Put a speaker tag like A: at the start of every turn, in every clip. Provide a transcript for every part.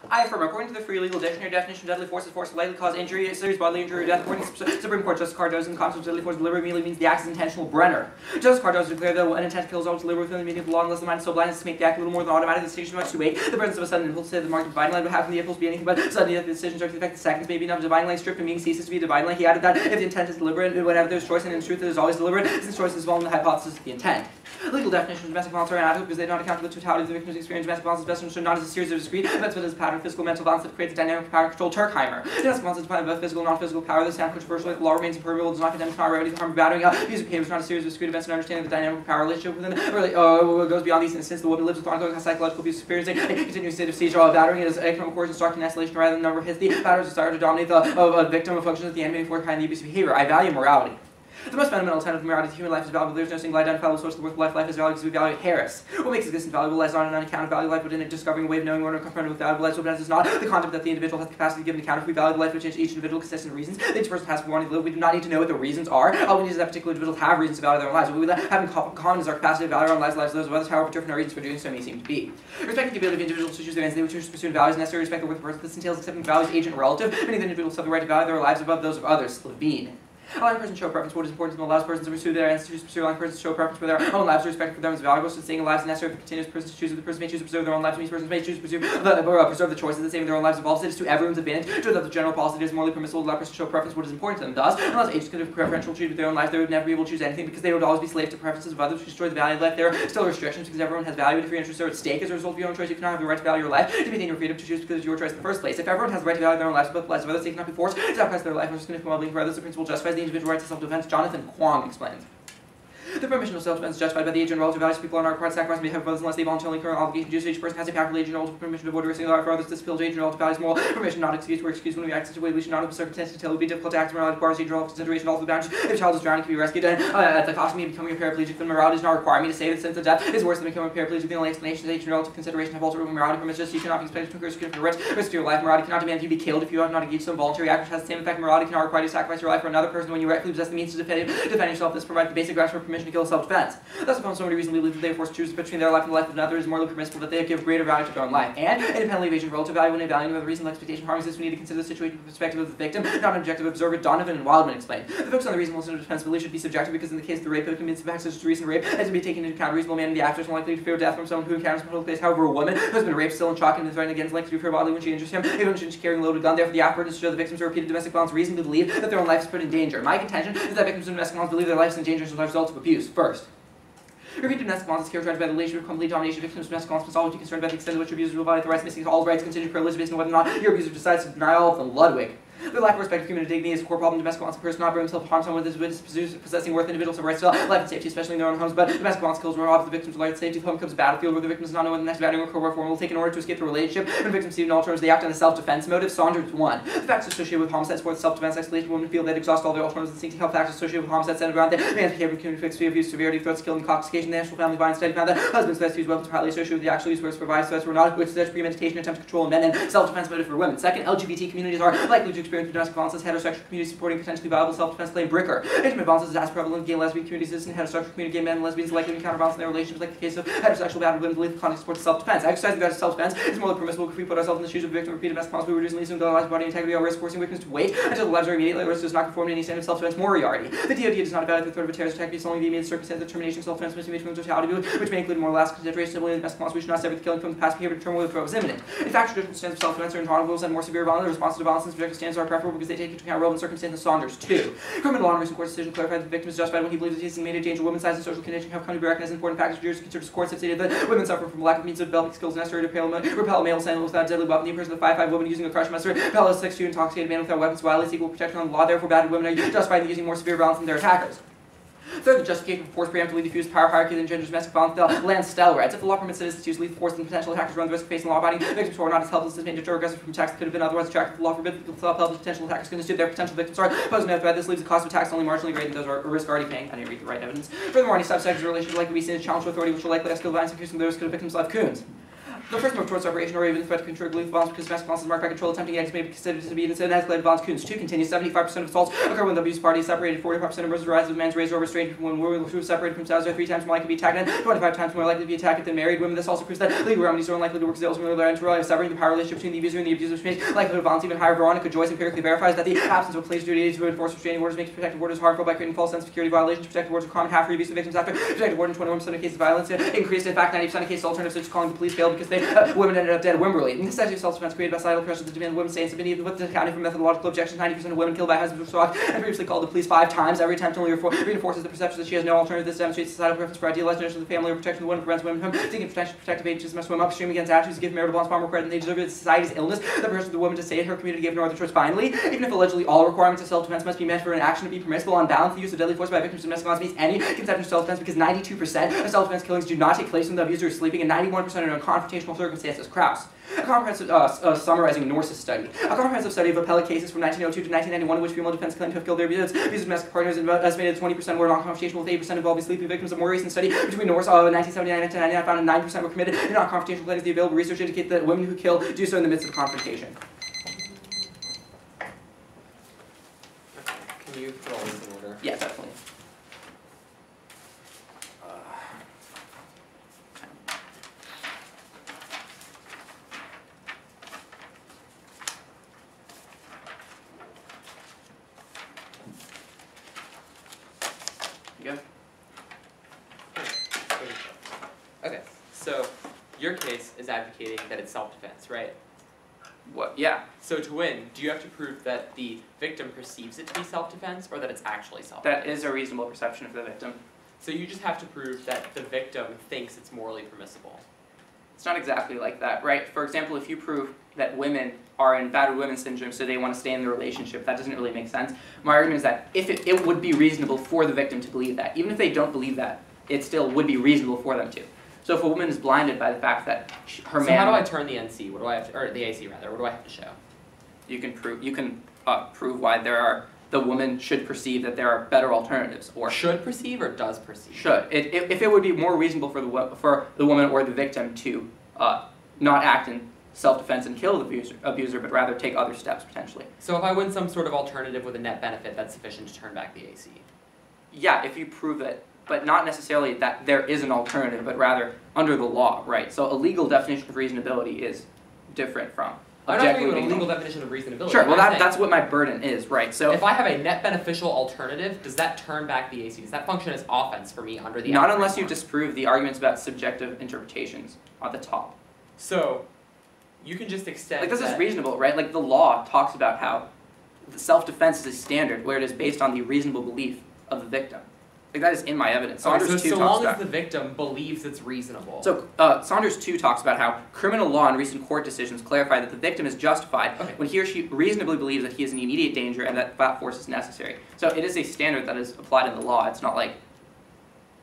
A: I affirm, according to the Free Legal Dictionary, definition of deadly force is force to likely cause injury, serious bodily injury, or death. According to Supreme Court, Justice Cardozo, the concept of deadly force deliberately merely means the act is intentional. Brenner. Justice Cardozo declared that when an intent to kill is always deliberate within the meaning of the law, unless the mind is so blind as to make the act a little more than automatic, the decision much too wait. The presence of a sudden impulse to the mark of divine light would have from the impulse be anything but suddenly that the decisions are to affect the seconds may be enough. Divine light stripped and meaning ceases to be divine light. He added that if the intent is deliberate, whenever there's choice, and in truth it is always deliberate, since choice is involved in the hypothesis of the intent. Legal definitions of domestic violence are inadequate because they do not account for the totality of the victim's experience. Domestic violence is best understood not as a series of discrete events, but as a pattern of physical mental violence that creates a dynamic power control. Turkheimer. Domestic violence is defined by both physical and non-physical power. This sound controversial, like the law remains impermeable, does not condemn to remedy the harm of battering up. Music behavior is not a series of discrete events, and understanding the dynamic power relationship within goes beyond these instances. The woman lives with ongoing psychological abuse, experiencing a continuous state of siege or battering. It is economic coercion, instruction, and escalation rather than the number of hits. The batter's desire to dominate the victim of functions as the animating force behind the abusive behavior. I value morality. The most fundamental tenet of morality is human life is valuable. There is no single identifiable source of the worth of life. Life is valuable because we value Harris. What makes existence valuable lies not on an account of value life, but in a discovering a way of knowing when we're confronted with valuable life. So it is not the concept that the individual has the capacity to give an account. If we value the life which each individual consistent reasons that each person has for wanting to live, we do not need to know what the reasons are. All we need is that particular individual have reasons to value their own lives. What we have in common is our capacity to value our own lives, lives of those of others, however different our reasons for doing so may seem to be. Respecting the ability of individuals to choose their ends, they would choose to pursue values necessary. Respect the worth of person. This entails accepting values agent and relative. Many of the individuals have the right to value their lives above those of others. Levine. Allowing persons to show preference for what is important to them allows persons to pursue their ends to pursue, allowing persons to show preference for their own lives. Respect for them is valuable, so staying alive is necessary for continuous persons to choose what the person may choose to preserve their own lives. These persons may choose to preserve the choices that saving their own lives involves. It is to everyone's advantage to adopt the general policy that is morally permissible to allow persons to show preference for what is important to them. Thus, unless agents could have preferential treatment with their own lives, they would never be able to choose anything because they would always be slaves to preferences of others which destroy the value of life. There are still restrictions because everyone has value and if your interests are at stake as a result of your own choice, you cannot have the right to value your life to maintain your freedom to choose because it's your choice in the first place. If everyone has the right to value their own lives above the lives of others, they cannot be forced to sacrifice their life or just for well-being for others. The principle justifies the individual right to self-defense. Jonathan Kwong explains. The permission of self-defense is justified by the age and relative values people are not required to sacrifice on behalf of others unless they voluntarily incur an obligation to do so. Each person has a powerful age and relative permission to avoid risking their life for others. This appeals to age and relative values. Moral permission, not excuse. We're excused when we act such a way we should not have circumstances until it would be difficult to act. Morality requires age and relative consideration. Also, the boundaries. If a child is drowning, can be rescued. And at the cost of me becoming a paraplegic, then morality does not require me to say that since the death is worse than becoming a paraplegic. The only explanation is age and relative consideration have also morality permits just you cannot be expected to incur security for risk to your life. Morality cannot demand you be killed if you have not engaged some voluntary act which has the same effect. Morality cannot require you to sacrifice your life for another person when you rightfully possess the means to defend yourself. This provides the basic grounds for permission to kill self-defense. Thus, upon so many reasons we believe that they are forced to choose between their life and the life of another, it is morally permissible that they give greater value to their own life. And independently of age and relative value, when evaluating whether reasonable expectation of harm exists, we need to consider the situation from the perspective of the victim, not an objective observer. Donovan and Wildman explained. The focus on the reasonableness of defensibility should be subjective because in the case of the rape victim, it's the fact such as recent rape as to be taken into account. A reasonable man in the actor is more likely to fear death from someone who encounters public place. However, a woman who has been raped, still in shock and is threatened again is likely to fear bodily when she injures him, even when she's carrying a loaded gun. Therefore, the apparatus to show the victims of repeated domestic violence reasonably believe that their own life is put in danger. My contention is that victims of domestic violence believe their life is in danger as a result of abuse. First, repeated domestic violence is characterized by the relation of complete domination. Victims of domestic violence must always be concerned about the extent to which abusers will violate the rights, missing all rights, contingent privilege based on whether or not your abuser decides to deny all of them. Ludwig. The lack of respect for human dignity is a core problem in domestic violence. A person not bring himself harm someone with his possessing worth. Individuals have rights to life and safety, especially in their own homes. But domestic violence kills rob the victims of life and safety. The home becomes a battlefield where the victim does not know when the next battering or covert form will take in order to escape the relationship. When victims see no alternatives, they act on a self-defense motive. Saunders 1. The factors associated with homicide support self-defense. Isolation. Women feel they exhaust all their alternatives. Instinctive health factors associated with homicide centered around their man's behavior, community fixed fear, abuse, severity, threats, killing, intoxication, the national family violence study found that husbands best use weapons partly associated with the actual use whereas provides threats were not, which such premeditation, attempt to control men, and self-defense motive for women. Second, LGBT communities are likely to experience domestic violence as heterosexual communities supporting potentially viable self-defense claim. Bricker. Intimate violence is as prevalent in gay and lesbian communities and heterosexual community. Gay men and lesbians likely to encounter violence in their relationships, like the case of heterosexual battered women believe the context supports self-defense. Exercising that self-defense is morally permissible if we put ourselves in the shoes of a victim of repeated domestic violence. We reduce and least lives, body integrity, or risk forcing victims to wait until the lives are immediately at risk does not conform to any standard of self-defense. Moriarty. The DoD does not evaluate the threat of a terrorist attack based only the immediate circumstance of termination of self-defense must be made from totality, which may include more lasting consideration. Similarly, in domestic violence, we should not separate the killing from the past behavior to determine whether the threat was imminent. In fact, traditional standards of self-defense are intolerable and more severe violence. Responses to violence and subjective standards are preferable because they take into account relevant circumstances. Saunders 2. Criminal law and recent court decision clarified that the victim is justified when he believes that he is made a danger. Women's size and social condition have come to be recognized as important factors. Jurors consider courts have stated that women suffer from lack of means of developing skills necessary to repel a male assailant without a deadly weapon. The person of the 5'5" woman using a crush must repel a 6'2" intoxicated man without weapons violates equal protection on the law. Therefore, battered women are justified in using more severe violence than their attackers. Third, the justification for force preemptively diffuse power hierarchy that engenders domestic violence. The Lansdell writes, if the law permits citizens to use lethal force, then potential attackers run the risk of facing law-abiding victims who are not as helpless as may deter aggressors from attacks that could have been otherwise attractive. The law forbids self-helpless potential attackers to institute their potential victims are posing no threat. This leaves the cost of attacks only marginally greater than those are risk already paying. I didn't read the right evidence. Furthermore, any subsections relations likely to be seen as challenge to authority, which will likely escalate violence, increasing the risk of the victim's life. Coons. The first move towards separation or even the threat to control group violence because domestic violence is marked by control, attempting acts may be considered to be instead escalated violence. Coons 2 continues. 75% of assaults occur when the abuse party is separated. 45% of murders arise when men's raised or restrained. When women who are separated from spouses are 3 times more likely to be attacked and 25 times more likely to be attacked than married women. This also proves that legal remedies are unlikely to work as when they're interrelated, severing the power relationship between the abuser and the abuser's makes likelihood of violence even higher. Veronica Joyce empirically verifies that the absence of a police duty to enforce restraining orders makes protective orders harmful by creating false sense of security violations. Protective orders are common half for abusive victims after protective order in 21% of cases of violence increased. In fact, 90% of cases alternatives such as calling the police failed because women ended up dead at Wimberley. The necessity of self-defense created by societal pressure that demand women stay in submission with accounting for methodological objections. 90% of women killed by husbands were stalked and previously called the police 5 times. Every attempt only reinforces the perception that she has no alternative. This demonstrates societal preference for idealized notion of the family or protection of the woman, prevents women from seeking protection. Protective agencies must swim upstream against attitudes to give marital bonds far more credit than they deserve. It's society's illness that pressures the woman to stay in her community, give no other choice. Finally, even if allegedly all requirements of self-defense must be met for an action to be permissible, on balance, the use of deadly force by victims of domestic violence meets any conception of self-defense because 92% of self-defense killings do not take place when the abuser is sleeping and 91% are in confrontational circumstances. Krauss. A comprehensive summarizing Norse's study. A comprehensive study of appellate cases from 1902 to 1991 in which female defense claimed to have killed their abusive domestic partners estimated 20% were non-confrontational with 8% involving sleeping victims. A more recent study between Norse 1979 and 1999 found that 9% were committed in non-confrontational claims. The available research indicates that women who kill do so in the midst of confrontation.
B: Can you put all this in order?
A: Yeah, definitely. Go.
B: Okay, so your case is advocating that it's self-defense, right?
A: What? Yeah.
B: So to win, do you have to prove that the victim perceives it to be self-defense or that it's actually self-defense?
A: That is a reasonable perception of the victim.
B: So you just have to prove that the victim thinks it's morally permissible.
A: It's not exactly like that, right? For example, if you prove that women are in battered women syndrome, so they want to stay in the relationship, that doesn't really make sense. My argument is that if it would be reasonable for the victim to believe that. Even if they don't believe that, it still would be reasonable for them to. So if a woman is blinded by the fact that her man...
B: So how do I turn the NC? What do I have to, or the AC rather, what do I have to show?
A: You can prove why the woman should perceive that there are better alternatives, or
B: should perceive or does perceive?
A: Should. If it would be more reasonable for the woman or the victim to not act in self-defense and kill the abuser, but rather take other steps potentially.
B: So if I win some sort of alternative with a net benefit, that's sufficient to turn back the AC?
A: Yeah, if you prove that, but not necessarily that there is an alternative, but rather under the law, right? So a legal definition of reasonability is different from
B: I'm not talking about a legal definition of reasonability.
A: Sure, well that's what my burden is, right? So
B: if I have a net beneficial alternative, does that turn back the AC? Does that function as offense for me under the
A: Not unless you disprove the arguments about subjective interpretations at the top.
B: So you can just extend
A: like this is reasonable, right? Like the law talks about how self-defense is a standard where it is based on the reasonable belief of the victim. Like that is in my evidence. Saunders 2
B: so
A: talks
B: long
A: about,
B: as the victim believes it's reasonable.
A: So Saunders 2 talks about how criminal law and recent court decisions clarify that the victim is justified when he or she reasonably believes that he is in immediate danger and that force is necessary. So it is a standard that is applied in the law. It's not like,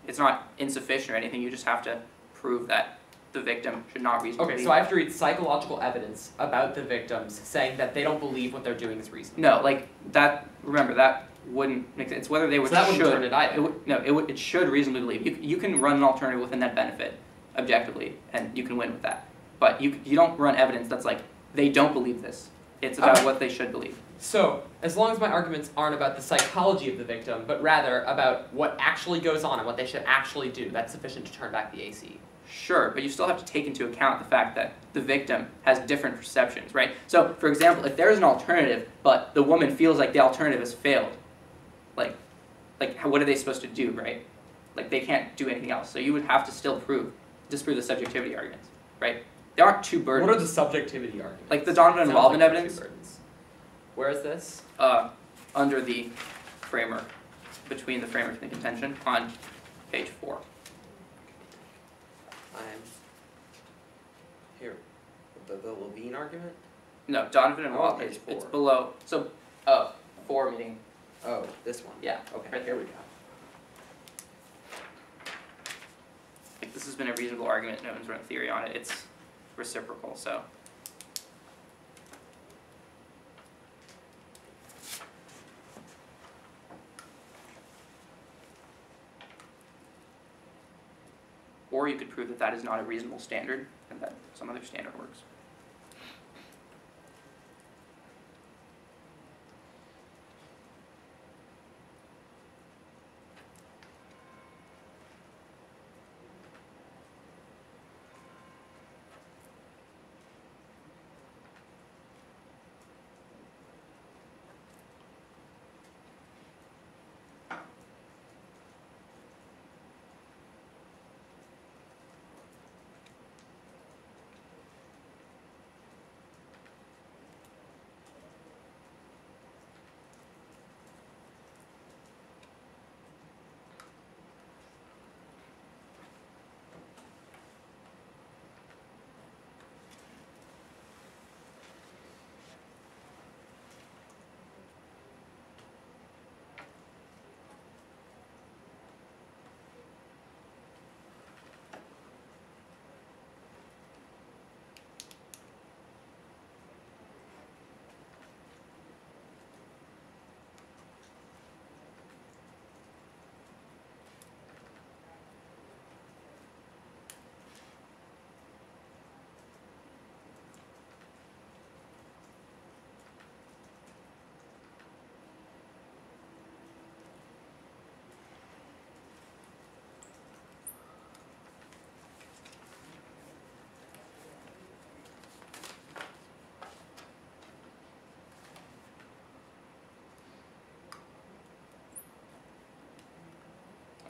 A: it's not insufficient or anything. You just have to prove that the victim should not reasonably believe.
B: So I have to read psychological evidence about the victims saying that they don't believe what they're doing is reasonable.
A: No, like that, remember that wouldn't make sense. It's whether they would
B: so that wouldn't turn it either.
A: It should reasonably believe. You can run an alternative with a net benefit objectively, and you can win with that. But you don't run evidence that's like, they don't believe this. It's about what they should believe.
B: So, as long as my arguments aren't about the psychology of the victim, but rather about what actually goes on and what they should actually do, that's sufficient to turn back the AC.
A: Sure, but you still have to take into account the fact that the victim has different perceptions, right? So, for example, if there's an alternative, but the woman feels like the alternative has failed, what are they supposed to do, right? Like, they can't do anything else. So you would have to still disprove the subjectivity arguments, right? There aren't two burdens.
B: What are the subjectivity arguments?
A: Like the Donovan involvement evidence.
B: Where is this?
A: Under the framework, between the framework and the contention, on page 4.
B: Here, the Levine argument?
A: No, Donovan and Wildman.
B: Page 4.
A: It's below. So, 4 meaning.
B: Oh, this one.
A: Yeah.
B: Okay.
A: Right here we go. Like this has been a reasonable argument. No one's run a theory on it. It's reciprocal. So. or you could prove that that is not a reasonable standard and that some other standard works.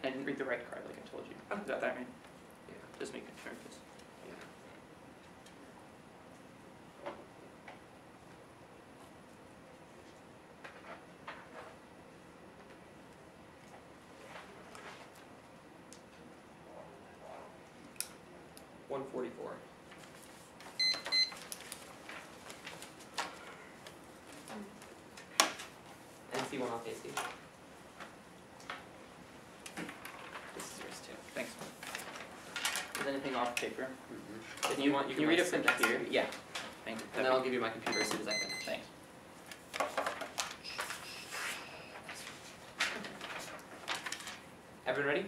A: I didn't read the right card like I told you. Oh, is that right?
B: Yeah.
A: Just making sure. Cause
B: Yeah. $144. And C1 off AC.
A: this is yours too. Thanks. Is anything off paper?
B: If you want, you can
A: read it
B: sit
A: from
B: next to
A: here?
B: me. Yeah.
A: Thank you.
B: And then I'll give you my computer as soon as I finish.
A: Thanks.
B: Everyone ready?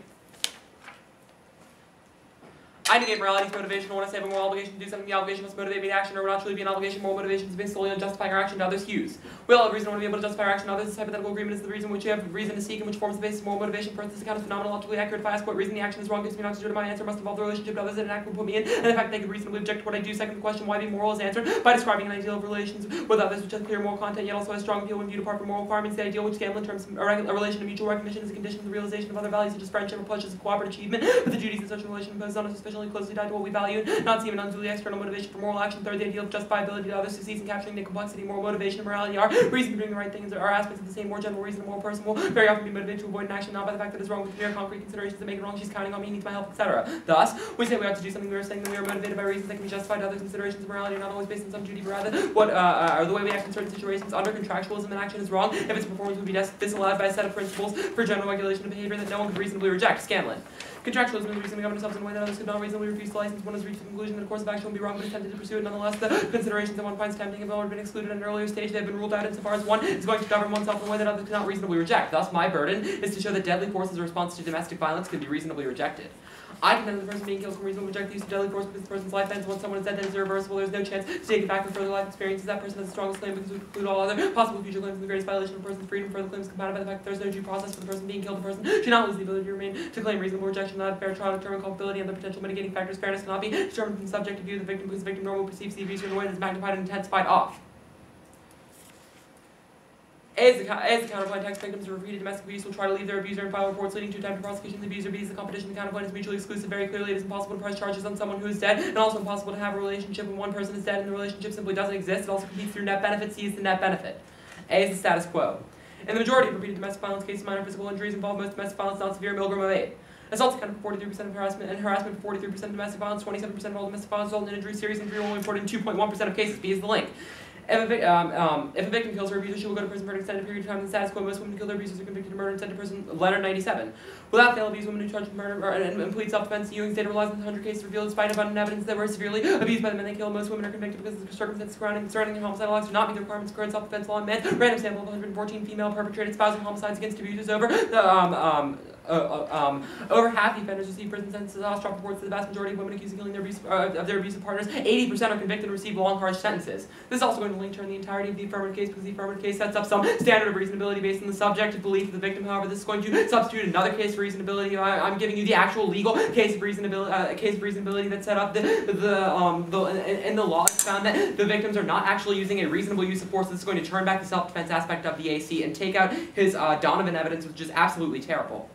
B: I negate morality's motivation. When I say I have a moral obligation to do something, the obligation must motivate me to action, or will not truly be an obligation. Moral motivation is based solely on justifying our action to others' hues. We all have reason to be able to justify our action to others. This hypothetical agreement is the reason which you have reason to seek and which forms the basis of moral motivation. First, this account is phenomenologically accurate. If I ask what reason the action is wrong, gives me an oxygen to my answer must involve the relationship to others that an act will put me in, and the fact they could reasonably object to what I do. Second, the question why be moral is answered by describing an ideal of relations with others which has clear moral content, yet also has strong appeal when viewed apart from moral requirements. The ideal which Scanlon terms a relation of mutual recognition is a condition of the realization of other values such as friendship or pleasures of cooperative achievement, but the duties in such a relation imposed on us sufficiently closely tied to what we value, not seem an unduly external motivation for moral action. Third, the ideal of justifiability to others succeeds in capturing the complexity. Moral motivation and morality are reason for doing the right things are aspects of the same more general reason. A moral person will very often be motivated to avoid an action not by the fact that it's wrong with mere concrete considerations that make it wrong. She's counting on me, needs my help, etc. Thus, we say we ought to do something. We are saying that we are motivated by reasons that can be justified. Other considerations of morality are not always based on some duty, but rather what are the way we act in certain situations. Under contractualism, an action is wrong if its performance would be disallowed by a set of principles for general regulation of behavior that no one could reasonably reject. Scanlon. Contractualism is reasoning govern ourselves in a way that others could not reasonably refuse to license. One has reached the conclusion that a course of action would be wrong, but is tempted to pursue it nonetheless. The considerations that one finds tempting have already been excluded at an earlier stage. They have been ruled out insofar as one is going to govern oneself in a way that others cannot reasonably reject. Thus, my burden is to show that deadly force as a response to domestic violence can be reasonably rejected. I contend that the person being killed can reasonably reject the use of deadly force because the person's life ends. Once someone is dead, then it's irreversible. There's no chance to take it back for further life experiences. That person has the strongest claim because we preclude all other possible future claims. The greatest violation of a person's freedom. Further claims compounded by the fact that there's no due process for the person being killed. The person should not lose the ability to remain to claim reasonable rejection without a fair trial to determine culpability and the potential mitigating factors. Fairness cannot be determined from the subjective view of the victim because the victim normally perceives the abuser in a way that is magnified and intensified off. A is the counterpoint. Tax victims of repeated domestic abuse will try to leave their abuser and file reports leading to attempted prosecution of the abuser. B is the competition. The counterpoint is mutually exclusive. Very clearly, it is impossible to press charges on someone who is dead, and also impossible to have a relationship when one person is dead and the relationship simply doesn't exist. It also competes through net benefit. C is the net benefit. A is the status quo. In the majority of repeated domestic violence cases, minor physical injuries involve most domestic violence, not severe. Milgram of 8. Assaults account for 43% of harassment, and harassment for 43% of domestic violence. 27% of all domestic violence result in injury. Serious injury only reported in 2.1% of cases. B is the link. If a victim kills her abuser, she will go to prison for an extended period of time. In the status quo, most women who kill their abusers are convicted of murder and sent to prison. Leonard 97. Without fail, abuse women who charge with murder and plead self-defense. The Ewing's data relies on the 100 cases revealed despite abundant evidence that were severely abused by the men they killed. Most women are convicted because the circumstances surrounding their homicidal acts do not meet the requirements of current self-defense law. Men, random sample of 114 female perpetrated spousal homicides against abusers over the over half the offenders receive prison sentences. Ostrov reports that the vast majority of women accused of killing their abusive partners, 80% are convicted and receive long, harsh sentences. This is also going to link turn the entirety of the affirmative case, because the affirmative case sets up some standard of reasonability based on the subjective belief of the victim. However, this is going to substitute another case for reasonability. I'm giving you the actual legal case of reasonability that's set up. In the law, it's found that the victims are not actually using a reasonable use of force. This is going to turn back the self-defense aspect of the AC and take out his Donovan evidence, which is absolutely terrible.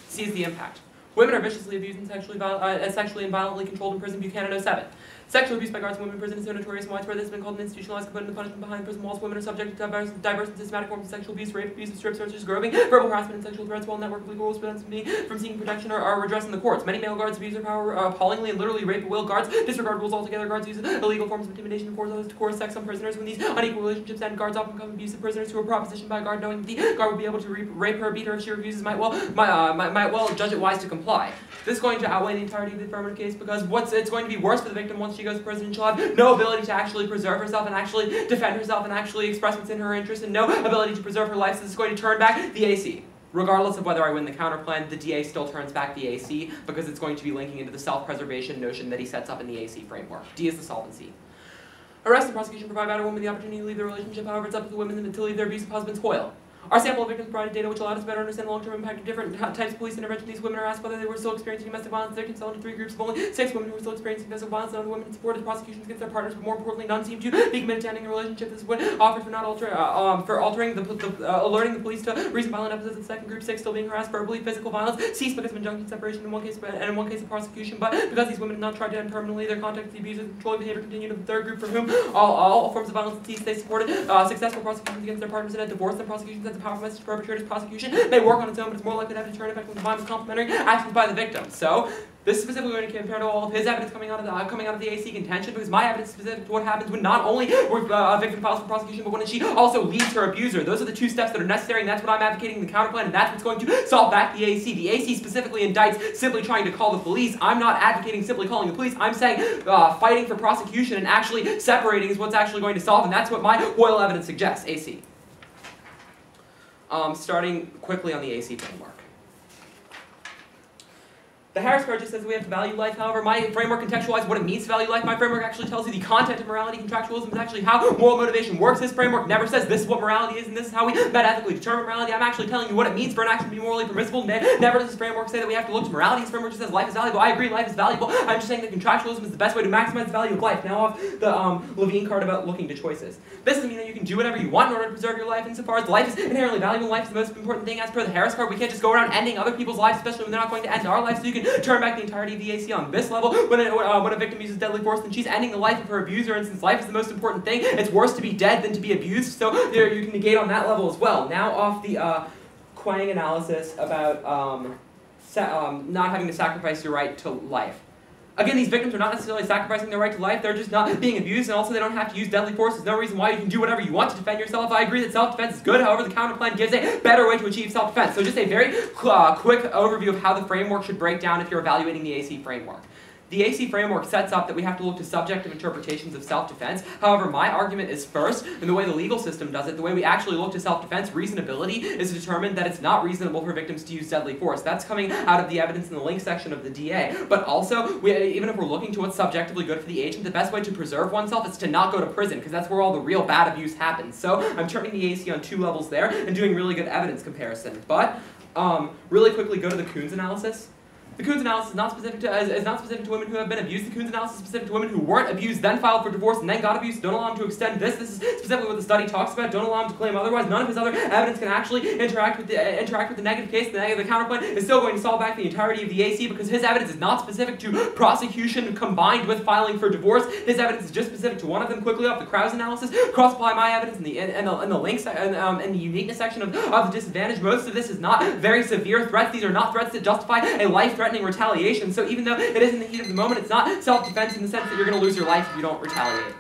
B: C is the impact. Women are viciously abused and sexually and violently controlled in prison. Buchanan 07. Sexual abuse by guards and women in prison is so notorious and widespread that it's been called an institutionalized component of the punishment behind prison walls. Women are subject to diverse and systematic forms of sexual abuse, rape, abuse of strip searches, groping, verbal harassment, and sexual threats, while a network of legal rules prevents them from seeking protection or are redressed in the courts. Many male guards abuse their power appallingly and literally rape at will. Guards disregard rules altogether. Guards use illegal forms of intimidation and force others to coerce sex on prisoners. When these unequal relationships end, guards often become abusive. Prisoners who are propositioned by a guard knowing that the guard will be able to rape her or beat her if she refuses might well judge it wise to comply. This is going to outweigh the entirety of the affirmative case, because it's going to be worse for the victim once she goes to prison, and she'll have no ability to actually preserve herself and actually defend herself and actually express what's in her interest, and no ability to preserve her life. So this is going to turn back the AC. Regardless of whether I win the counterplan, the DA still turns back the AC, because it's going to be linking into the self-preservation notion that he sets up in the AC framework. D is the solvency. Arrest and prosecution provide battered women the opportunity to leave their relationship. However, it's up to the women to leave their abusive husband's toil. Our sample of victims provided data which allowed us to better understand the long-term impact of different types of police intervention. These women are asked whether they were still experiencing domestic violence. They're consoled into 3 groups of only 6 women who were still experiencing domestic violence. None of the women supported prosecutions against their partners, but more importantly, none seemed to be committed to ending the relationship. This is what offered for alerting the police to recent violent episodes of the second group. 6 still being harassed verbally. Physical violence ceased because of injunction separation in one case, and in one case of prosecution. But because these women did not try to end permanently their contact with the abusive and controlling behavior continued. In the third group, for whom all forms of violence ceased, they supported successful prosecutions against their partners and had divorced. And prosecutions as a powerful message to perpetrators. Prosecution may work on its own, but it's more likely to have a deterrent effect when combined with complementary actions by the victim. So, this is specifically going to compare to all of his evidence coming out of the AC contention, because my evidence is specific to what happens when not only a victim files for prosecution, but when she also leaves her abuser. Those are the 2 steps that are necessary, and that's what I'm advocating in the counterplan, and that's what's going to solve back the AC. The AC specifically indicts simply trying to call the police. I'm not advocating simply calling the police. I'm saying fighting for prosecution and actually separating is what's actually going to solve, and that's what my Hoyle evidence suggests. AC. Starting quickly on the AC framework. The Harris Code just says we have to value life. However, my framework contextualizes what it means to value life. My framework actually tells you the content of morality. Contractualism is actually how moral motivation works. This framework never says this is what morality is and this is how we metaethically determine morality. I'm actually telling you what it means for an action to be morally permissible. Never does this framework say that we have to look to morality. This framework just says life is valuable. I agree, life is valuable. I'm just saying that contractualism is the best way to maximize the value of life. Now off the Levine card about looking to choices. This doesn't mean that you can do whatever you want in order to preserve your life. Insofar as life is inherently valuable, life is the most important thing as per the Harris Card. We can't just go around ending other people's lives, especially when they're not going to end our lives. So you can turn back the entire of the AC on this level. When a victim uses deadly force, then she's ending the life of her abuser, and since life is the most important thing, it's worse to be dead than to be abused, so you can negate on that level as well. Now off the Quang analysis about not having to sacrifice your right to life. Again, these victims are not necessarily sacrificing their right to life, they're just not being abused, and also they don't have to use deadly force. There's no reason why you can do whatever you want to defend yourself. I agree that self-defense is good, however the counterplan gives a better way to achieve self-defense. So just a very quick overview of how the framework should break down if you're evaluating the AC framework. The AC framework sets up that we have to look to subjective interpretations of self-defense. However, my argument is first, and the way the legal system does it, the way we actually look to self-defense, reasonability, is to determine that it's not reasonable for victims to use deadly force. That's coming out of the evidence in the link section of the DA. But also, even if we're looking to what's subjectively good for the agent, the best way to preserve oneself is to not go to prison, because that's where all the real bad abuse happens. So I'm turning the AC on 2 levels there and doing really good evidence comparison. But really quickly go to the Coons analysis. The Coons analysis is not specific to women who have been abused. The Coons analysis is specific to women who weren't abused, then filed for divorce, and then got abused. Don't allow him to extend this. This is specifically what the study talks about. Don't allow him to claim otherwise. None of his other evidence can actually interact with the negative case. The counterpoint is still going to solve back the entirety of the AC because his evidence is not specific to prosecution combined with filing for divorce. His evidence is just specific to one of them. Quickly off the Krause analysis, cross-apply my evidence in the links and the uniqueness section of the disadvantage. Most of this is not very severe threats. These are not threats that justify a life-threatening retaliation. So even though it is in the heat of the moment, it's not self-defense in the sense that you're going to lose your life if you don't retaliate.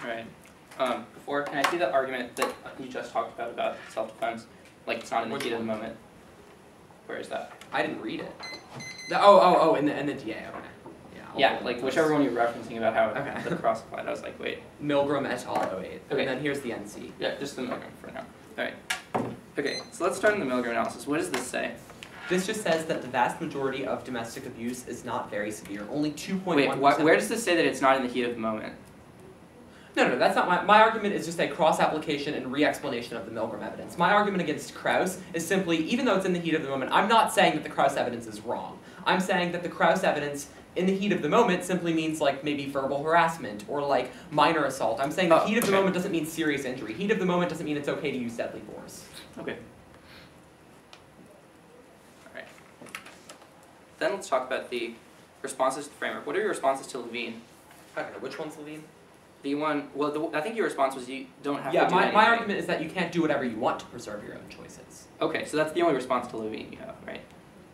C: Alright. Before, can I see the argument that you just talked about self-defense? Like it's not in the heat of the moment. Where is that?
B: I didn't read it. In the DA. Okay.
C: Yeah, like whichever one you're referencing about how the cross-applied. I was like, wait.
B: Milgram et al. 08.
C: Okay.
B: And then here's the NC.
C: Yeah, just the Milgram for now. Alright. Okay, so let's start in the Milgram analysis. What does this say?
B: This just says that the vast majority of domestic abuse is not very severe. Only 2.1%.
C: Wait, where does this say that it's not in the heat of the moment?
B: No, that's not my argument is just a cross-application and re-explanation of the Milgram evidence. My argument against Krauss is simply, even though it's in the heat of the moment, I'm not saying that the Krauss evidence is wrong. I'm saying that the Krauss evidence in the heat of the moment simply means like maybe verbal harassment or like minor assault. I'm saying the heat of the moment doesn't mean serious injury. Heat of the moment doesn't mean it's okay to use deadly force.
C: Okay. Alright. Then let's talk about the responses to the framework. What are your responses to Levine?
B: Okay, which one's Levine?
C: The one, well, I think your response was you don't have to do
B: my
C: anything.
B: argument is that you can't do whatever you want to preserve your own choices.
C: Okay, so that's the only response to Levine you have, right?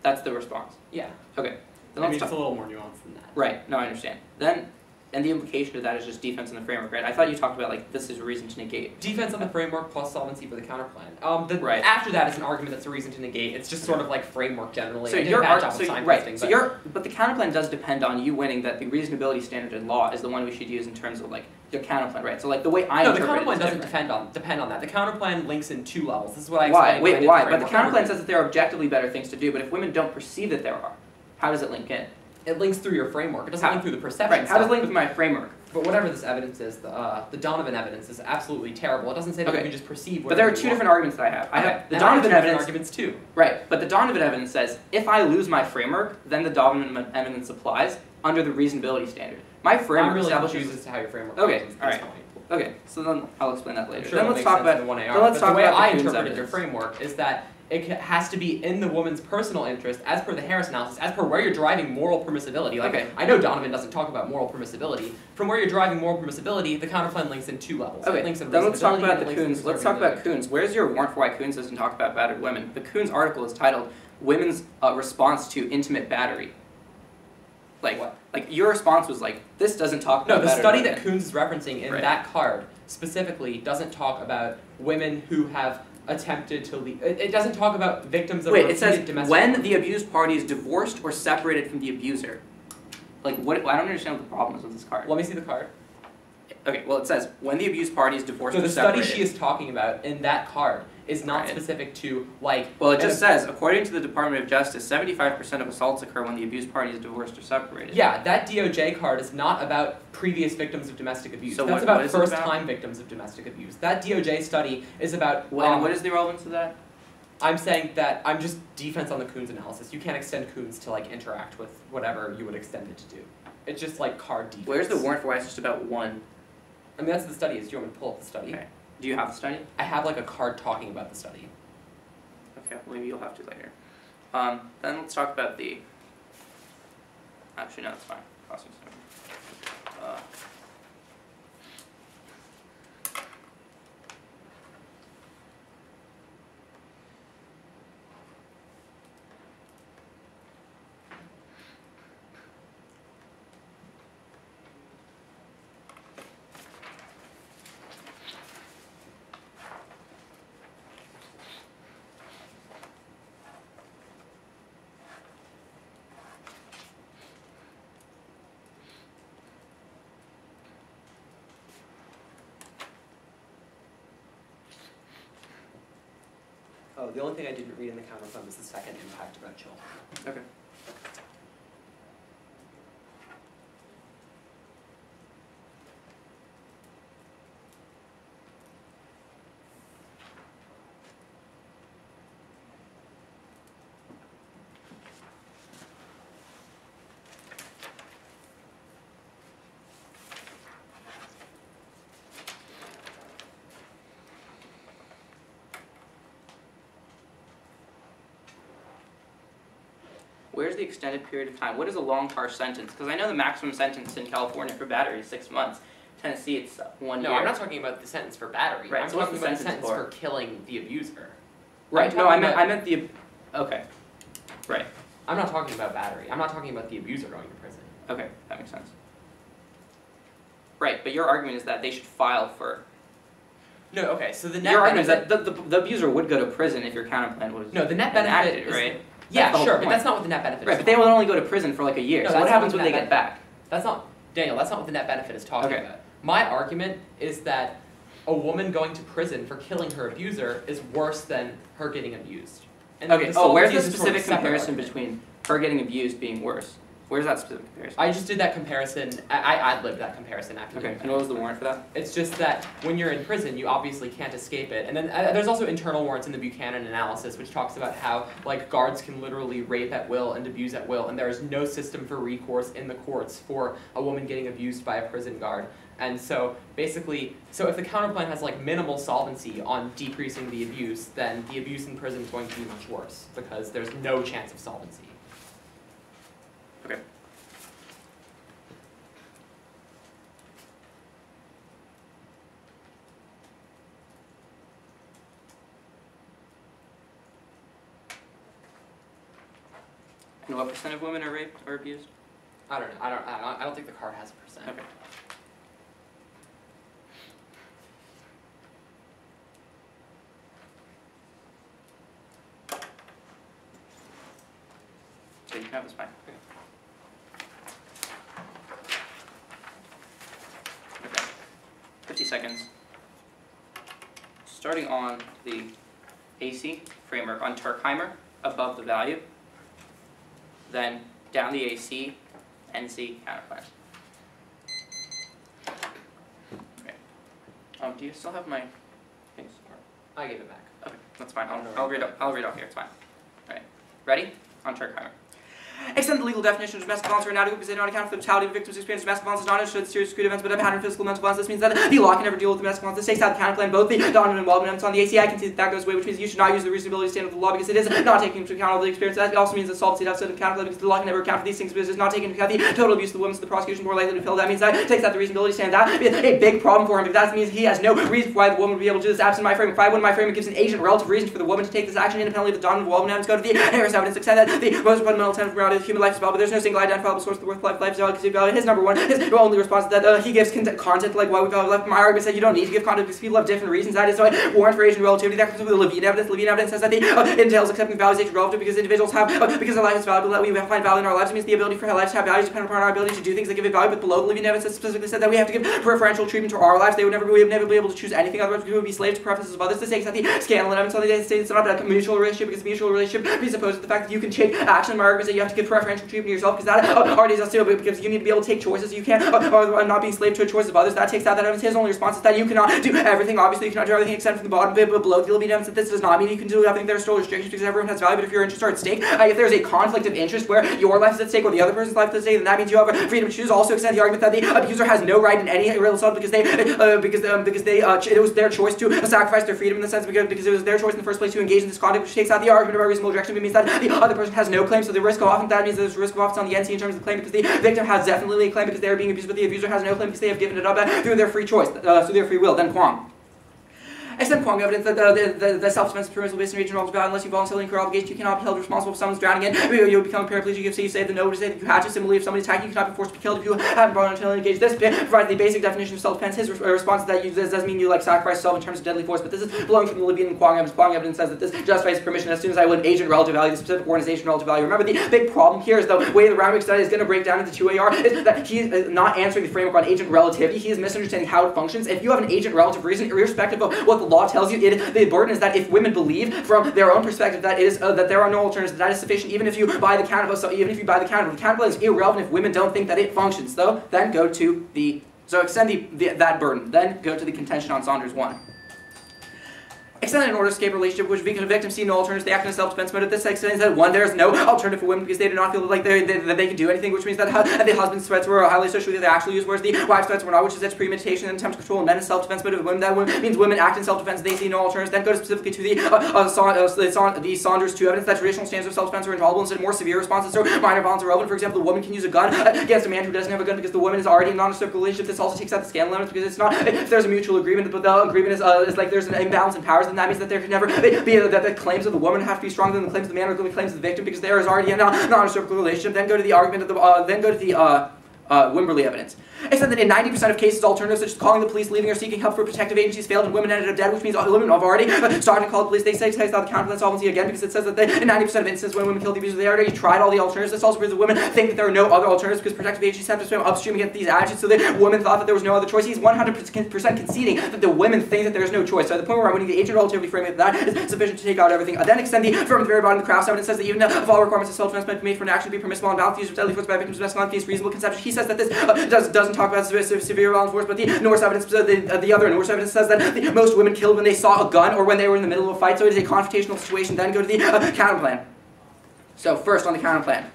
C: That's the response.
B: Yeah.
C: Okay. Then
B: I
C: let's
B: mean,
C: talk.
B: it's a little more nuanced than that.
C: Right, no, I understand. Then, and the implication of that is just defense in the framework, right? I thought you talked about, like, this is a reason to negate.
B: Defense on the framework plus solvency for the counterplan.
C: Right.
B: After that is an argument that's a reason to negate. It's just sort of like framework generally.
C: So
B: I did
C: your
B: a bad job with signposting,
C: but the counterplan does depend on you winning that the reasonability standard in law is the one we should use in terms of, like, your counterplan, right? So, like, the way I
B: No, the
C: interpret it
B: counterplan
C: is
B: doesn't
C: different.
B: depend on that. The counterplan links in 2 levels. This is what I
C: Why?
B: explained.
C: Wait, why? But the
B: framework
C: counterplan says that there are objectively better things to do, but if women don't perceive that there are, how does it link in?
B: It links through your framework. It doesn't
C: How?
B: link through the perception
C: Right, how does
B: stuff,
C: it link to my framework?
B: But whatever this evidence is, the Donovan evidence is absolutely terrible. It doesn't say that
C: Okay.
B: you can just perceive
C: But there
B: whatever
C: are
B: you
C: two
B: want.
C: different arguments that I have. I have the
B: And I have
C: Donovan
B: two different
C: evidence.
B: arguments too.
C: Right, but the Donovan evidence says if I lose my framework, then the Donovan evidence applies under the reasonability standard. My framework
B: I'm really
C: establishes.
B: confused as to how your framework
C: Okay,
B: functions at
C: alright.
B: this point.
C: Okay, so then I'll explain that
B: I'm
C: later.
B: sure
C: Then
B: it'll
C: let's
B: make
C: talk
B: sense
C: about.
B: in the 1AR,
C: Then let's
B: but
C: talk
B: the way
C: about
B: I
C: Kuhn's
B: interpreted your
C: evidence.
B: framework is that it has to be in the woman's personal interest, as per the Harris analysis, as per where you're driving moral permissibility. Like,
C: Okay.
B: I know Donovan doesn't talk about moral permissibility. From where you're driving moral permissibility, the counterplan links in 2 levels. It
C: Okay,
B: links in
C: then let's talk
B: reasonability
C: about
B: and
C: the
B: it links in
C: Kuhn's. Let's talk
B: preserving
C: about Kuhn's. Where's your warrant for why Kuhn's doesn't talk about battered women? The Kuhn's article is titled "Women's Response to Intimate Battery." Like,
B: What?
C: like your response was like, this doesn't talk
B: No,
C: about
B: the
C: battered
B: study
C: women.
B: that Kuhn's is referencing in
C: Right.
B: that card specifically doesn't talk about women who have attempted to leave. It doesn't talk about victims of
C: Wait, it
B: repeated
C: says
B: domestic
C: when
B: violence.
C: the abused party is divorced or separated from the abuser. Like, what? I don't understand what the problem is with this card.
B: Let me see the card.
C: Okay, well it says when the abused party is divorced
B: So
C: or
B: the study
C: separated.
B: she is talking about in that card is not
C: Right.
B: specific to like.
C: Well, it just says, according to the Department of Justice, 75% of assaults occur when the abused party is divorced or separated.
B: Yeah, that DOJ card is not about previous victims of domestic abuse.
C: So
B: That's
C: what
B: about
C: is it about?
B: first-time victims of domestic abuse. That DOJ study is about.
C: And what is the relevance of that?
B: I'm saying that I'm just defense on the Kuhn's analysis. You can't extend Kuhn's to like interact with whatever you would extend it to do. It's just like card defense.
C: Where's the warrant for why it's just about one?
B: I mean, that's what the study is. Do you want me to pull up the study?
C: Okay. Do you have the study?
B: I have like a card talking about the study.
C: Okay, well, maybe you'll have to later. Then let's talk about the. Actually, no, it's fine. Crossing system.
B: Oh, the only thing I didn't read in the counterclaim was the second impact about children.
C: Okay. Where's the extended period of time? What is a long, harsh sentence? Because I know the maximum sentence in California for battery is 6 months. Tennessee, it's 1 year.
B: No, I'm not talking about the sentence for battery.
C: Right,
B: I'm
C: so what's
B: talking
C: the
B: about the
C: sentence
B: sentence
C: for?
B: for killing the abuser.
C: Right.
B: I'm
C: No,
B: talking
C: I meant the. Okay. Right.
B: I'm not talking about battery. I'm not talking about the abuser going to prison.
C: Okay, that makes sense. Right, but your argument is that they should file for.
B: No, okay. So the net
C: Your argument is
B: benefit.
C: that the abuser would go to prison if your counterplan was.
B: No, the net benefit
C: enacted,
B: is.
C: right?
B: Yeah,
C: That's the whole
B: sure, but
C: point.
B: that's not what the net benefit
C: Right,
B: is.
C: but they will only go to prison for like a year.
B: No,
C: so what
B: that's
C: happens
B: not
C: when they
B: what
C: get back?
B: That's not Daniel. That's not what the net benefit is talking
C: Okay.
B: about. My argument is that a woman going to prison for killing her abuser is worse than her getting abused. And
A: Okay, where's the
B: solvency is just sort
A: specific
B: of separate
A: comparison
B: argument.
A: between her getting abused being worse? Where's that specific comparison?
B: I just did that comparison, I ad-libbed that comparison after.
A: Okay, and what was the warrant for that?
B: It's just that when you're in prison, you obviously can't escape it. And then there's also internal warrants in the Buchanan analysis, which talks about how like guards can literally rape at will and abuse at will, and there is no system for recourse in the courts for a woman getting abused by a prison guard. And so basically, so if the counterplan has like minimal solvency on decreasing the abuse, then the abuse in prison is going to be much worse because there's no chance of solvency.
A: Okay. And what percent of women are raped or abused?
B: I don't know. I don't think the card has a percent.
A: Okay. So you can have this back. Okay. 50 seconds. Starting on the AC framework on Turkheimer, above the value. Then down the AC, NC counterplan. Okay. Do you still have my things?
B: I gave it back.
A: Okay, that's fine. I'll read off here. It's fine. All right. Ready? On Turkheimer. Extend the legal definition of domestic violence or inadequate because they don't account for the totality of victims' experience. Domestic violence is not a serious discrete events, but a pattern of physical mental violence. This means that the law can never deal with domestic violence. This takes out the counterplan, both the dominant involvement on the ACI. I can see that goes away, which means you should not use the reasonability standard of the law because it is not taking into account all the experience. That also means the solvency deficit of the counterplan because the law can never account for these things because it's not taking into account the total abuse of the women, so the prosecution is more likely to fail. That means that takes out the reasonability standard. That is a big problem for him because that means he has no reason why the woman would be able to do this. Absent my framing, if I win my framing, gives an agent relative reason for the woman to take this action independently of the dominant involvement. Let's go to the Harris evidence. Extend that the most fundamental tenet of morality of human life is well, but there's no single identifiable source of the worth of life value. His number one, his only response is that he gives content like why we value life. My argument said you don't need to give content because people have different reasons. That is why warrant for Asian relativity. That comes with the Levine evidence. Levine evidence says that it entails accepting values as relative because individuals have because their life is valuable that we find value in our lives. It means the ability for our lives to have values depend upon our ability to do things that give it value. But below the Levine evidence that specifically said that we have to give preferential treatment to our lives. We would never be able to choose anything otherwise. We would be slaves to preferences of others. This takes out the Scanlon evidence on the United States. It's not a mutual relationship because the mutual relationship presupposes the fact that you can take action. My argument is that you have to give preferential treatment to yourself because that already is still because you need to be able to take choices. You can't not being slave to a choice of others. That takes out that evidence. His only response is that you cannot do everything. Obviously, you cannot do everything except from the bottom bit, but below the Levine evidence that this does not mean you can do everything. There are still restrictions because everyone has value. But if your interests are at stake, if there's a conflict of interest where your life is at stake or the other person's life is at stake, then that means you have a freedom to choose. Also, extend the argument that the abuser has no right in any real assault because it was their choice to sacrifice their freedom in the sense because it was their choice in the first place to engage in this conduct, which takes out the argument of reasonable objection. It means that the other person has no claim. So the risk of often that means there's risk of office on the NC in terms of the claim because the victim has definitely a claim because they are being abused, but the abuser has no claim because they have given it up through their free choice, through their free will. Then Kwong. Extend Kwong evidence that the self-defense is permissible based on regional value unless you voluntarily incur obligation. You cannot be held responsible if someone's drowning in. You become paraplegic if you say the no to say that you hatch it. Similarly, if somebody's attacking you, cannot be forced to be killed if you haven't voluntarily engaged. This provides the basic definition of self-defense. His response to that doesn't mean you like sacrifice yourself in terms of deadly force, but this is blowing from the Levine and Kwong evidence. Kwong evidence says that this justifies permission as soon as I win agent relative value, the specific organization relative value. Remember, the big problem here is the way the Roundwick study is going to break down into 2AR is that he is not answering the framework on agent relativity. He is misunderstanding how it functions. If you have an agent relative reason, irrespective of what the law tells you, the burden is that if women believe from their own perspective that it is that there are no alternatives, that is sufficient. Even if you buy the counter, so even if you buy the counter is irrelevant if women don't think that it functions. Though, then go to the extend that burden. Then go to the contention on Saunders 1. Extend an order escape relationship which victims see no alternatives, they act in a self-defense mode. At this extent, that one, there is no alternative for women because they do not feel like that they can do anything, which means that the husband's threats were highly associated with the actual use, whereas the wife's threats were not, which is its premeditation and attempt to control and men in self-defense mode. Women, that means women act in self-defense, they see no alternatives. Then go specifically to the Saunders 2 evidence that traditional standards of self-defense are intolerable instead of more severe responses. So minor violence are relevant. For example, the woman can use a gun against a man who doesn't have a gun because the woman is already in a non-reciprocal relationship. This also takes out the Scanlon limits because it's not, if there's a mutual agreement, but the agreement is like there's an imbalance in powers, then that means that there can never that the claims of the woman have to be stronger than the claims of the man or the claims of the victim because there is already a non-reciprocal relationship. Then go to the argument of the Wimberley evidence. It said that in 90% of cases, alternatives such as calling the police, leaving or seeking help for protective agencies failed, and women ended up dead, which means women have already started to call the police. They say it's not the counterplan solvency again because it says that in 90% of instances when women kill the abuser, they already tried all the alternatives. This also proves that women think that there are no other alternatives because protective agencies have to swim upstream against these actions, so the women thought that there was no other choice. He's 100% conceding that the women think that there is no choice. So at the point where I'm winning the ancient relativity framing of that is sufficient to take out everything. Then extend the from the very bottom of the Crafts evidence says that even if all requirements of self-defense might be made for an action to be permissible and valid, use of deadly force by victims of domestic violence is reasonable conception. He says that this doesn't talk about severe violence force, but the Norse evidence, the other Norse evidence says that most women killed when they saw a gun or when they were in the middle of a fight, so it is a confrontational situation. Then go to the counterplan. So first on the counterplan.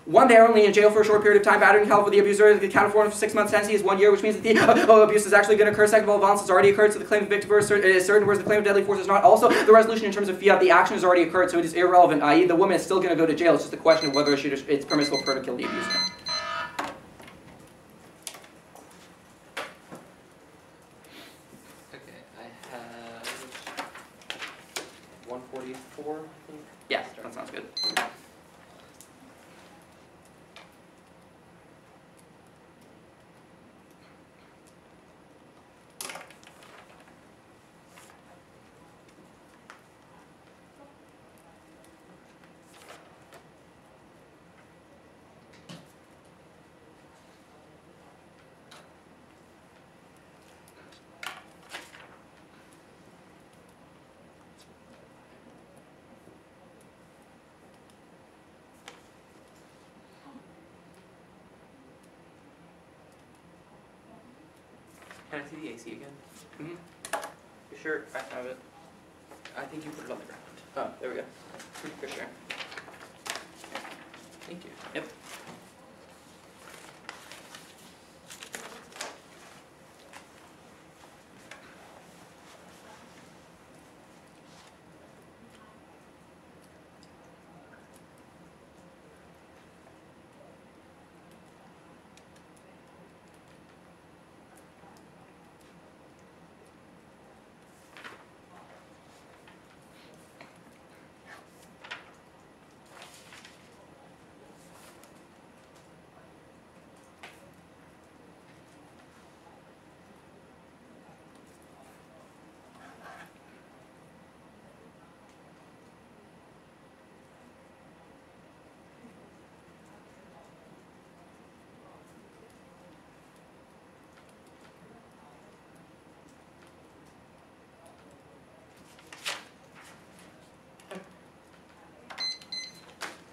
A: One, they are only in jail for a short period of time. Battering hell for the abuser, the count for 6 months tenancy is 1 year, which means that the abuse is actually going to occur. Second of all, violence has already occurred, so the claim of victim is certain, whereas the claim of deadly force is not. Also, the resolution in terms of fiat, the action has already occurred, so it is irrelevant, i.e. the woman is still going to go to jail. It's just a question of whether it's permissible for her to kill the abuser.
B: Okay, I have 144, I think.
A: Yeah, that sounds good.
B: Can I see the AC again?
A: Mm-hmm. You sure? I have it.
B: I think you put it on the ground.
A: Oh, there we go. For sure.
B: Thank you.
A: Yep.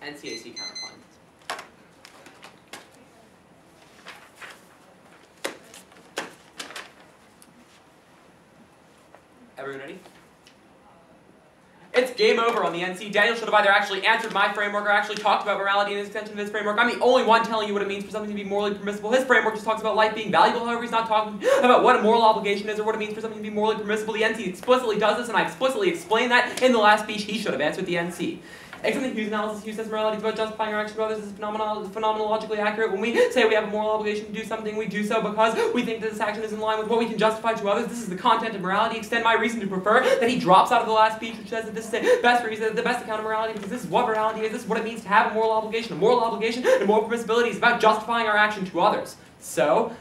B: NCAC counterclaim. Everyone ready? It's game over on the NC. Daniel should have either actually answered my framework or actually talked about morality and the extension of his framework. I'm the only one telling you what it means for something to be morally permissible. His framework just talks about life being valuable, however he's not talking about what a moral obligation is or what it means for something to be morally permissible. The NC explicitly does this, and I explicitly explained that in the last speech. He should have answered the NC. Except in Hughes' analysis, Hughes says morality is about justifying our action to others. This is phenomenologically accurate. When we say we have a moral obligation to do something, we do so because we think that this action is in line with what we can justify to others. This is the content of morality. Extend my reason to prefer that he drops out of the last speech, which says that this is the best reason, the best account of morality, because this is what morality is. This is what it means to have a moral obligation. A moral obligation and moral permissibility is about justifying our action to others. So,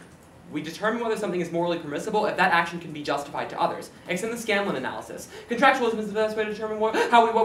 B: we determine whether something is morally permissible if that action can be justified to others. Extend the Scanlon analysis. Contractualism is the best way to determine what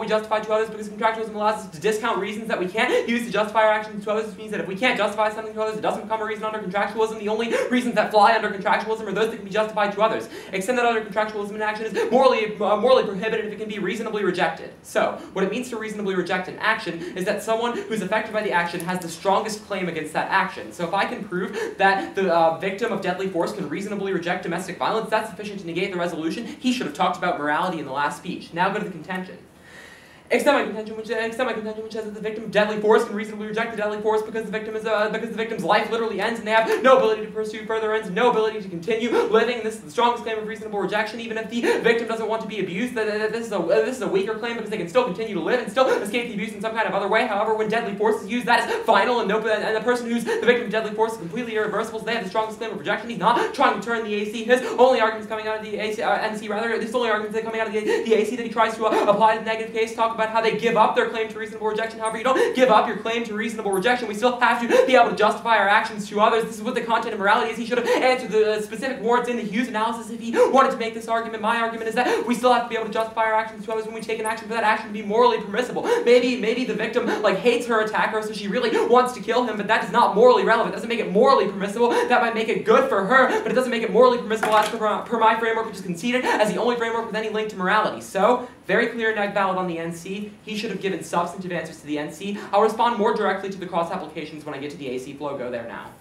B: we justify to others because contractualism allows us to discount reasons that we can't use to justify our actions to others, which means that if we can't justify something to others, it doesn't become a reason under contractualism. The only reasons that fly under contractualism are those that can be justified to others. Extend that under contractualism in action is morally prohibited if it can be reasonably rejected. So, what it means to reasonably reject an action is that someone who's affected by the action has the strongest claim against that action. So if I can prove that the victim of deadly force can reasonably reject domestic violence, that's sufficient to negate the resolution. He should have talked about morality in the last speech. Now go to the contention. Extend my contention, which says that the victim of deadly force can reasonably reject the deadly force because the victim's life literally ends and they have no ability to pursue further ends, no ability to continue living. This is the strongest claim of reasonable rejection, even if the victim doesn't want to be abused. This is a weaker claim because they can still continue to live and still escape the abuse in some kind of other way. However, when deadly force is used, that is final, and the person who's the victim of deadly force is completely irreversible. So they have the strongest claim of rejection. He's not trying to turn the AC. His only arguments coming out of the NC, his only arguments that coming out of the AC that he tries to apply to the negative case talk about about how they give up their claim to reasonable rejection. However, you don't give up your claim to reasonable rejection. We still have to be able to justify our actions to others. This is what the content of morality is. He should have answered the specific warrants in the Hughes analysis if he wanted to make this argument. My argument is that we still have to be able to justify our actions to others when we take an action for that action to be morally permissible. Maybe the victim hates her attacker, so she really wants to kill him, but that is not morally relevant. It doesn't make it morally permissible. That might make it good for her, but it doesn't make it morally permissible as per my framework, which is conceded as the only framework with any link to morality. So, very clear and valid on the NC. He should have given substantive answers to the NC. I'll respond more directly to the cross applications when I get to the AC flow. Go there now.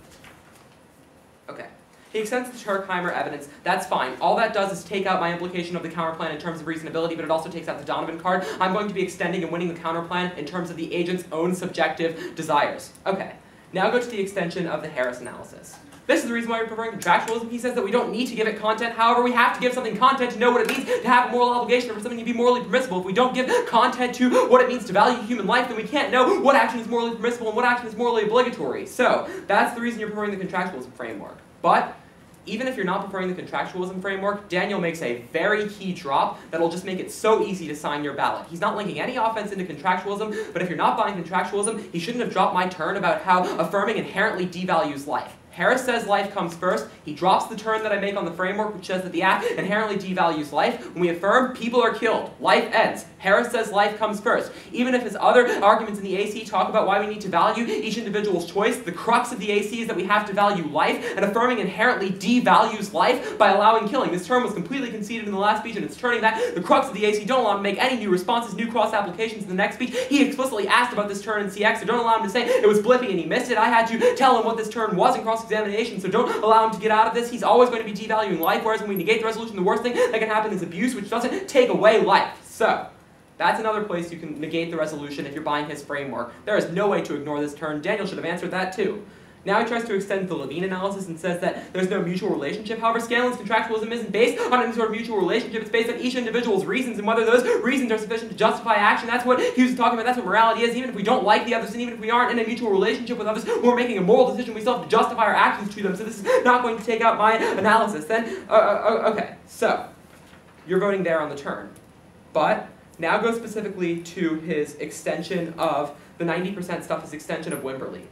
B: Okay. He extends the Turkheimer evidence. That's fine. All that does is take out my implication of the counterplan in terms of reasonability, but it also takes out the Donovan card. I'm going to be extending and winning the counterplan in terms of the agent's own subjective desires. Okay. Now go to the extension of the Harris analysis. This is the reason why we're preferring contractualism. He says that we don't need to give it content. However, we have to give something content to know what it means to have a moral obligation or for something to be morally permissible. If we don't give content to what it means to value human life, then we can't know what action is morally permissible and what action is morally obligatory. So, that's the reason you're preferring the contractualism framework. But, even if you're not preferring the contractualism framework, Daniel makes a very key drop that'll just make it so easy to sign your ballot. He's not linking any offense into contractualism, but if you're not buying contractualism, he shouldn't have dropped my turn about how affirming inherently devalues life. Harris says life comes first. He drops the turn that I make on the framework, which says that the act inherently devalues life. When we affirm, people are killed. Life ends. Harris says life comes first. Even if his other arguments in the AC talk about why we need to value each individual's choice, the crux of the AC is that we have to value life, and affirming inherently devalues life by allowing killing. This term was completely conceded in the last speech, and it's turning that. The crux of the AC, don't allow him to make any new responses, new cross-applications in the next speech. He explicitly asked about this turn in CX, so don't allow him to say it was blippy and he missed it. I had to tell him what this turn was in cross-examination, so don't allow him to get out of this. He's always going to be devaluing life, whereas when we negate the resolution, the worst thing that can happen is abuse, which doesn't take away life. So, that's another place you can negate the resolution if you're buying his framework. There is no way to ignore this turn. Daniel should have answered that too. Now he tries to extend the Levine analysis and says that there's no mutual relationship. However, Scanlon's contractualism isn't based on any sort of mutual relationship. It's based on each individual's reasons and whether those reasons are sufficient to justify action. That's what he was talking about. That's what morality is. Even if we don't like the others and even if we aren't in a mutual relationship with others, we're making a moral decision. We still have to justify our actions to them. So this is not going to take out my analysis. Then, okay, so you're voting there on the turn. But now go specifically to his extension of the 90% stuff, his extension of Wimberley.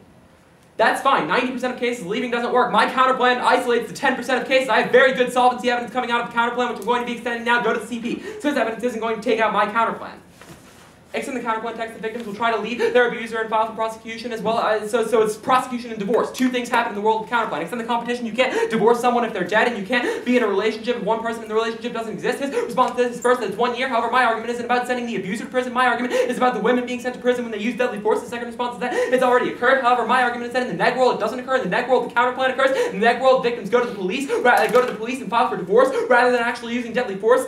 B: That's fine. 90% of cases, leaving doesn't work. My counterplan isolates the 10% of cases. I have very good solvency evidence coming out of the counterplan, which I'm going to be extending now. Go to the CP. So his evidence isn't going to take out my counterplan. Extend the counterplan text, the victims will try to leave their abuser and file for prosecution as well. So it's prosecution and divorce. Two things happen in the world of counterplan. Extend the competition. You can't divorce someone if they're dead, and you can't be in a relationship if one person in the relationship doesn't exist. His response to this is first that it's 1 year. However, my argument isn't about sending the abuser to prison. My argument is about the women being sent to prison when they use deadly force. The second response is that it's already occurred. However, my argument is that in the neg world it doesn't occur. In the neg world the counterplan occurs. In the neg world victims go to the police and file for divorce rather than actually using deadly force.